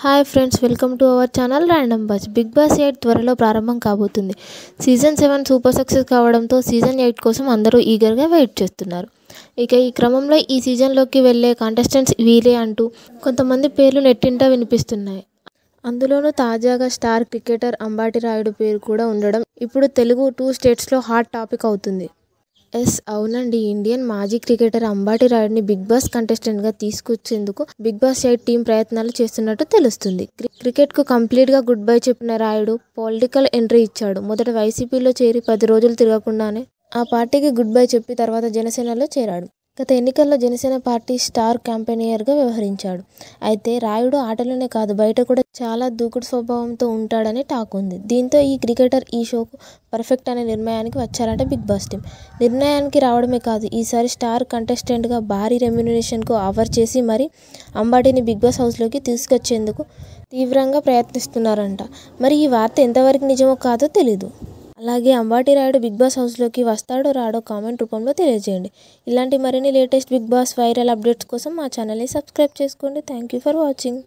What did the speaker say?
Hi friends, welcome to our channel random buzz. Bigg Boss 8 త్వరలో ప్రారంభం కాబోతుంది. Season 7 super success కావడంతో season 8 కోసం అందరూ ఈగర్గా వెయిట్ చేస్తున్నారు. ఇక ఈ క్రమంలో ఈ సీజన్లోకి వెళ్ళే కాంటెస్టెంట్స్ వీరే అంటూ కొంతమంది పేర్లు నెట్టింట వినిపిస్తున్నాయి. అందులోనూ తాజాగా స్టార్ క్రికెటర్ అంబటి రాయుడు పేరు కూడా ఉండడం ఇప్పుడు తెలుగు 2 స్టేట్స్లో హాట్ టాపిక్ అవుతుంది. అవునండి, ఇండియన్ మాజీ క్రికెటర్ అంబటి రాయుడిని బిగ్ బాస్ కంటెస్టెంట్గా తీసుకొచ్చేందుకు బిగ్ బాస్ 8 టీం ప్రయత్నాలు చేస్తున్నట్టు తెలుస్తుంది. క్రికెట్కు కంప్లీట్గా గుడ్ బై చెప్పిన రాయుడు పొలిటికల్ ఎంట్రీ ఇచ్చాడు. మొదట వైసీపీలో చేరి 10 రోజులు తిరగకుండానే ఆ పార్టీకి గుడ్ బై చెప్పి తర్వాత జనసేనలో చేరాడు. గత ఎన్నికల్లో జనసేన పార్టీ స్టార్ క్యాంపెయినర్గా వ్యవహరించాడు. అయితే రాయుడు ఆటలోనే కాదు బయట కూడా చాలా దూకుడు స్వభావంతో ఉంటాడని టాక్ ఉంది. దీంతో ఈ క్రికెటర్ ఈ షోకు పర్ఫెక్ట్ అనే నిర్ణయానికి వచ్చారంట బిగ్ బాస్ టీం. నిర్ణయానికి రావడమే కాదు, ఈసారి స్టార్ కంటెస్టెంట్గా భారీ రెమ్యునరేషన్కు ఆఫర్ చేసి మరీ అంబటిని బిగ్ బాస్ హౌస్లోకి తీసుకొచ్చేందుకు తీవ్రంగా ప్రయత్నిస్తున్నారంట. మరి ఈ వార్త ఎంతవరకు నిజమో కాదో తెలీదు. అలాగే అంబటి రాయుడు బిగ్ బాస్ హౌస్లోకి వస్తాడో రాడో కామెంట్ రూపంలో తెలియజేయండి. ఇలాంటి మరిన్ని latest Bigg Boss viral updates కోసం మా ఛానల్ని సబ్స్క్రైబ్ చేసుకోండి. Thank you for watching.